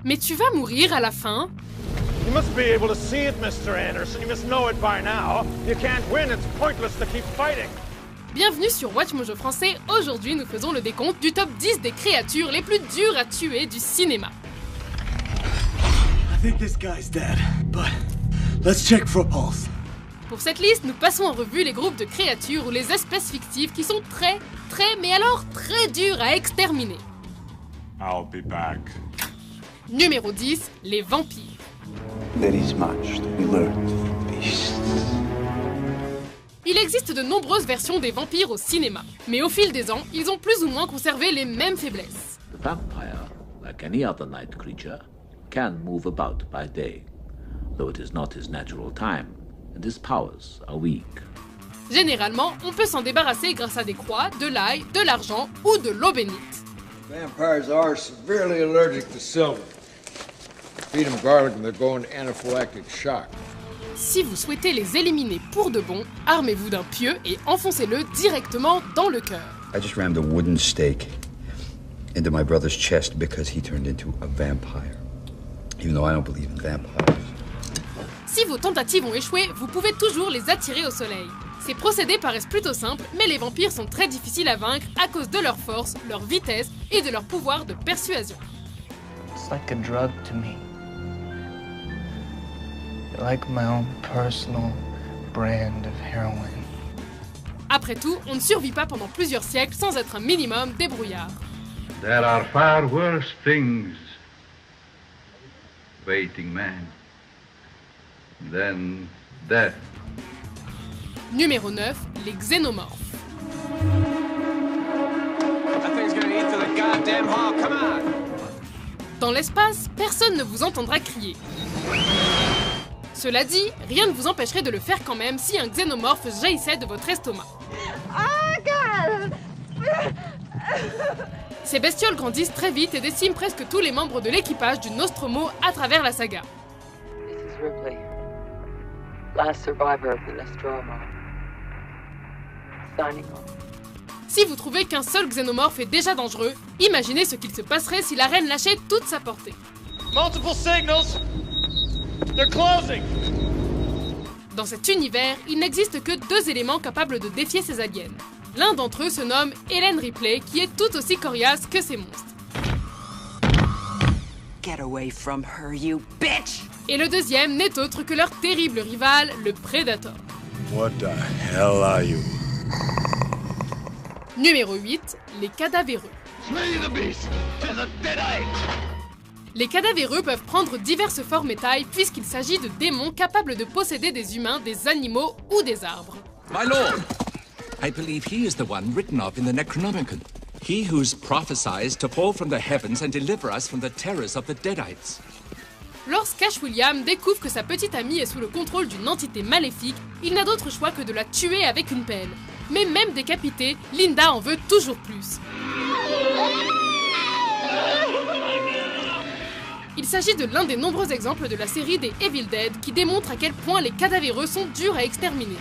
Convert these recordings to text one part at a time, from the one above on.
Mais tu vas mourir à la fin. You must be able to see it, Mr. Anderson. You must know it by now. You can't win. It's pointless to keep fighting. Bienvenue sur Watch Mojo Français. Aujourd'hui, nous faisons le décompte du top 10 des créatures les plus dures à tuer du cinéma. I think this guy's dead, but let's check for a pulse. Pour cette liste, nous passons en revue les groupes de créatures ou les espèces fictives qui sont très dures à exterminer. I'll be back. Numéro 10, les vampires. There is much to be learned from beasts. Il existe de nombreuses versions des vampires au cinéma, mais au fil des ans, ils ont plus ou moins conservé les mêmes faiblesses. The vampire, like any other night creature, can move about by day, though it is not his natural time, and his powers are weak. Généralement, on peut s'en débarrasser grâce à des croix, de l'ail, de l'argent ou de l'eau bénite. Vampires are severely allergic to silver. Feed them garlic and they'll go into anaphylactic shock. Si vous souhaitez les éliminer pour de bon, armez-vous d'un pieu et enfoncez-le directement dans le cœur. I just rammed a wooden stake into my brother's chest because he turned into a vampire. Even though I don't believe in vampires. Si vos tentatives ont échoué, vous pouvez toujours les attirer au soleil. Ces procédés paraissent plutôt simples, mais les vampires sont très difficiles à vaincre à cause de leur force, leur vitesse et de leur pouvoir de persuasion. It's like a drug to me. You're like my own personal brand of heroin. Après tout, on ne survit pas pendant plusieurs siècles sans être un minimum débrouillard. There are far worse things waiting man than death. Numéro 9, les xénomorphes. Dans l'espace, personne ne vous entendra crier. Cela dit, rien ne vous empêcherait de le faire quand même si un xénomorphe jaillissait de votre estomac. Ces bestioles grandissent très vite et déciment presque tous les membres de l'équipage du Nostromo à travers la saga. This is Ripley, last survivor of the Nostromo. Signing off. Si vous trouvez qu'un seul xénomorphe est déjà dangereux, imaginez ce qu'il se passerait si la reine lâchait toute sa portée. Multiple signals. They're closing. Dans cet univers, il n'existe que deux éléments capables de défier ces aliens. L'un d'entre eux se nomme Ellen Ripley, qui est tout aussi coriace que ces monstres. Get away from her, you bitch! Et le deuxième n'est autre que leur terrible rival, le Predator. What the hell are you? Numéro 8, les cadavéreux. Les cadavéreux peuvent prendre diverses formes et tailles puisqu'il s'agit de démons capables de posséder des humains, des animaux ou des arbres. My lord, I believe he is the one written of in the Necronomicon. He who's prophesied to fall from the heavens and deliver us from the terrors of the Deadites. Lorsqu'Ash William découvre que sa petite amie est sous le contrôle d'une entité maléfique, il n'a d'autre choix que de la tuer avec une pelle. Mais même décapitée, Linda en veut toujours plus. Il s'agit de l'un des nombreux exemples de la série des Evil Dead qui démontre à quel point les cadavéreux sont durs à exterminer.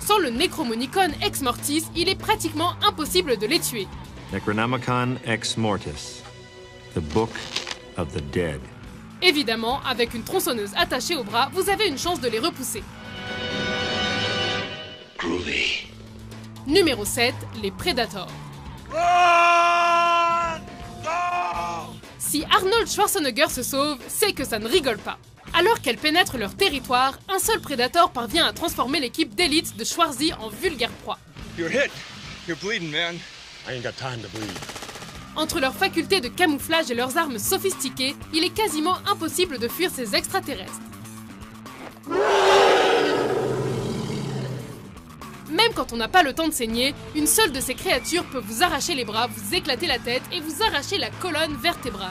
Sans le Necromonicon Ex Mortis, il est pratiquement impossible de les tuer. Necronomicon Ex Mortis, the Book of the Dead. Évidemment, avec une tronçonneuse attachée au bras, vous avez une chance de les repousser. Groovy. Numéro 7, les Predators. Si Arnold Schwarzenegger se sauve, c'est que ça ne rigole pas. Alors qu'elle pénètre leur territoire, un seul Predator parvient à transformer l'équipe d'élite de Schwarzy en vulgaire proie. You're hit. You're bleeding, man. I ain't got time to bleed. Entre leurs facultés de camouflage et leurs armes sophistiquées, il est quasiment impossible de fuir ces extraterrestres. Même quand on n'a pas le temps de saigner, une seule de ces créatures peut vous arracher les bras, vous éclater la tête et vous arracher la colonne vertébrale.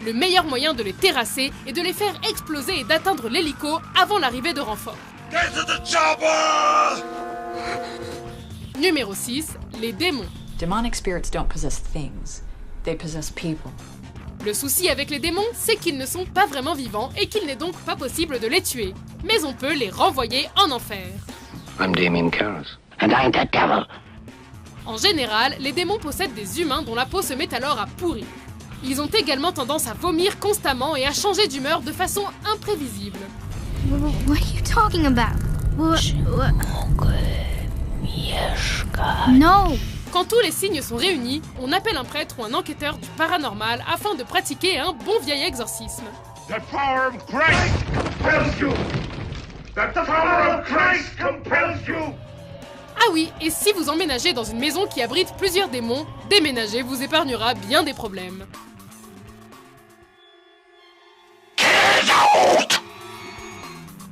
Le meilleur moyen de les terrasser est de les faire exploser et d'atteindre l'hélico avant l'arrivée de renforts. Numéro 6, les démons. Demonic spirits don't possess things, they possess people. Le souci avec les démons, c'est qu'ils ne sont pas vraiment vivants et qu'il n'est donc pas possible de les tuer. Mais on peut les renvoyer en enfer. I'm Damien Karras, and I'm the devil. En général, les démons possèdent des humains dont la peau se met alors à pourrir. Ils ont également tendance à vomir constamment et à changer d'humeur de façon imprévisible. What are you talking about? No! Quand tous les signes sont réunis, on appelle un prêtre ou un enquêteur du paranormal afin de pratiquer un bon vieil exorcisme. The power of Christ compels you! The power of Christ compels you! Ah oui, et si vous emménagez dans une maison qui abrite plusieurs démons, déménager vous épargnera bien des problèmes.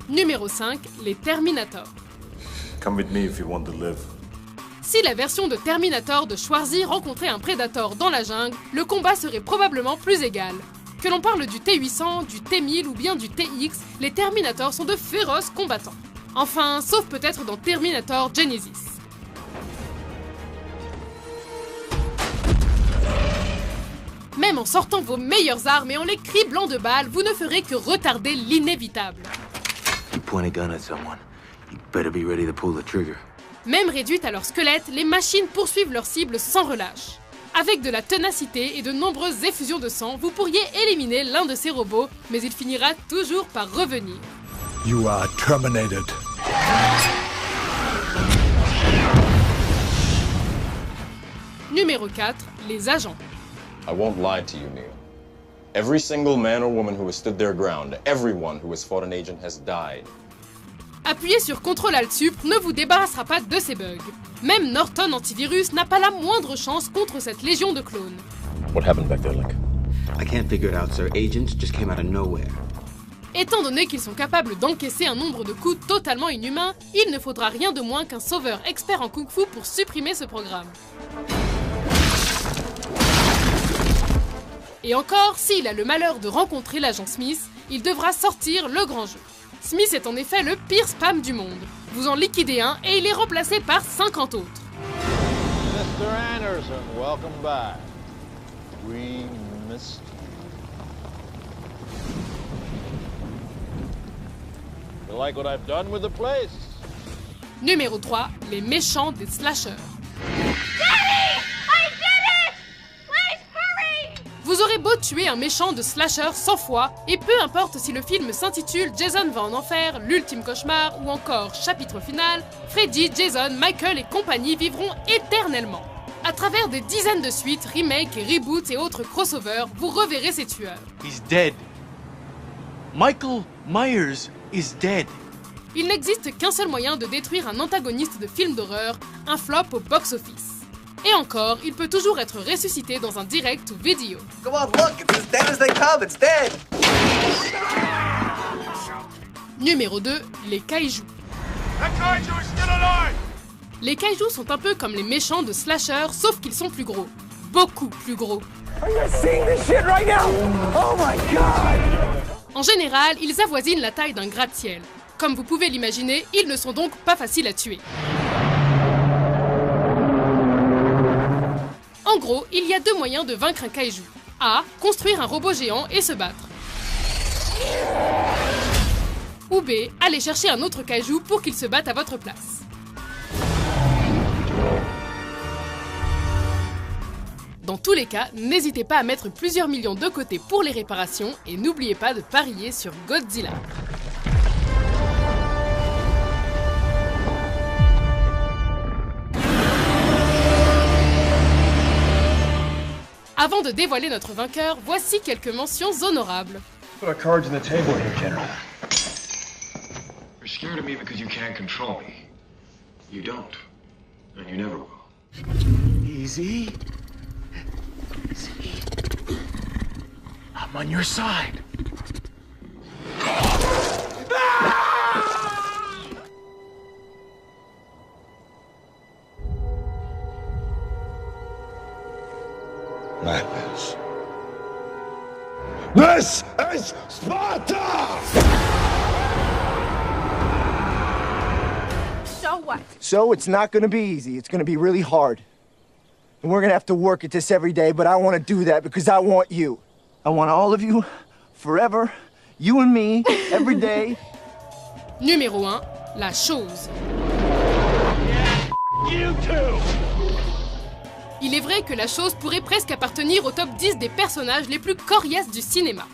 Numéro 5, les Terminators. Come with me if you want to live. Si la version de Terminator de Schwarzy rencontrait un Predator dans la jungle, le combat serait probablement plus égal. Que l'on parle du T-800, du T-1000 ou bien du TX, les Terminators sont de féroces combattants. Enfin, sauf peut-être dans Terminator Genesis. Même en sortant vos meilleures armes et en les criblant de balles, vous ne ferez que retarder l'inévitable. You point a gun at someone, you better be ready to pull the trigger. Même réduites à leur squelette, les machines poursuivent leur cible sans relâche. Avec de la ténacité et de nombreuses effusions de sang, vous pourriez éliminer l'un de ces robots, mais il finira toujours par revenir. You are terminated. Numéro 4, les agents. I won't lie to you, Neil. Every single man or woman who has stood their ground, everyone who has fought an agent has died. Appuyez sur Ctrl Alt Sup ne vous débarrassera pas de ces bugs. Même Norton Antivirus n'a pas la moindre chance contre cette légion de clones. What happened back there, Link? I can't figure it out, sir. Agents just came out of nowhere. Étant donné qu'ils sont capables d'encaisser un nombre de coups totalement inhumain, il ne faudra rien de moins qu'un sauveur expert en kung-fu pour supprimer ce programme. Et encore, s'il a le malheur de rencontrer l'agent Smith, il devra sortir le grand jeu. Smith est en effet le pire spam du monde. Vous en liquidez un et il est remplacé par 50 autres. Mr. Anderson, welcome back. We missed you. You like what I've done with the place? Numéro 3, les méchants des slashers. Vous aurez beau tuer un méchant de slasher 100 fois, et peu importe si le film s'intitule Jason va en enfer, l'ultime cauchemar ou encore chapitre final, Freddy, Jason, Michael et compagnie vivront éternellement. À travers des dizaines de suites, remakes et reboots et autres crossovers, vous reverrez ces tueurs. He's dead. Michael Myers is dead. Il n'existe qu'un seul moyen de détruire un antagoniste de film d'horreur, un flop au box-office. Et encore, il peut toujours être ressuscité dans un direct ou vidéo. Come on, look, it's as dead as they come, it's dead! Numéro 2, les kaijus. That kaiju is still alive! Les kaijus sont un peu comme les méchants de slasher, sauf qu'ils sont plus gros. Beaucoup plus gros. Are you seeing this shit right now? Oh my god! En général, ils avoisinent la taille d'un gratte-ciel. Comme vous pouvez l'imaginer, ils ne sont donc pas faciles à tuer. En gros, il y a deux moyens de vaincre un kaiju. A. Construire un robot géant et se battre. Ou B. Aller chercher un autre kaiju pour qu'il se batte à votre place. Dans tous les cas, n'hésitez pas à mettre plusieurs millions de côté pour les réparations et n'oubliez pas de parier sur Godzilla. Avant de dévoiler notre vainqueur, voici quelques mentions honorables. Put our cards on the table here, General. You're scared of me because you can't control me. You don't. And you never will. Easy. Easy. I'm on your side. Madness. This is Sparta! So what? So it's not gonna be easy. It's gonna be really hard. And we're gonna have to work at this every day, but I wanna do that because I want you. I want all of you, forever, you and me, every day. Numéro 1, la chose. You too! Il est vrai que la chose pourrait presque appartenir au top 10 des personnages les plus coriaces du cinéma.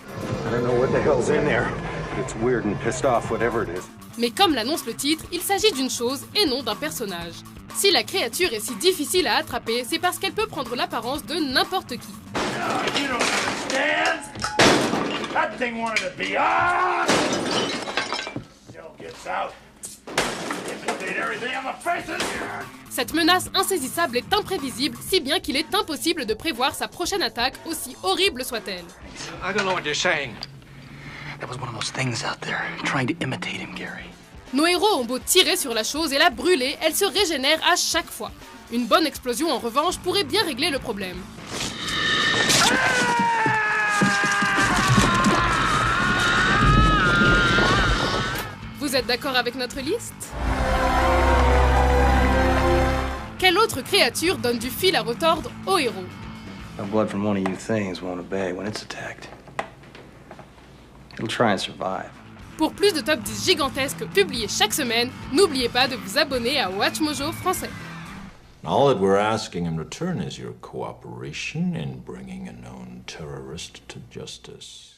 I don't know what the hell's in there, but it's weird and pissed off, whatever it is. Mais comme l'annonce le titre, il s'agit d'une chose et non d'un personnage. Si la créature est si difficile à attraper, c'est parce qu'elle peut prendre l'apparence de n'importe qui. You don't understand! That thing wanted to be on! Still gets out. Imitate everything on the faces! Cette menace insaisissable est imprévisible, si bien qu'il est impossible de prévoir sa prochaine attaque, aussi horrible soit-elle. I don't know what you're saying. That was one of those things out there, trying to imitate him, Gary. Nos héros ont beau tirer sur la chose et la brûler, elle se régénère à chaque fois. Une bonne explosion, en revanche, pourrait bien régler le problème. Vous êtes d'accord avec notre liste? Quelle autre créature donne du fil à retordre aux héros? No blood from one of you things won't obey when it's attacked. It'll try and survive. Pour plus de top 10 gigantesques publiés chaque semaine, n'oubliez pas de vous abonner à WatchMojo français. All that we're asking in return is your cooperation in bringing a known terrorist to justice.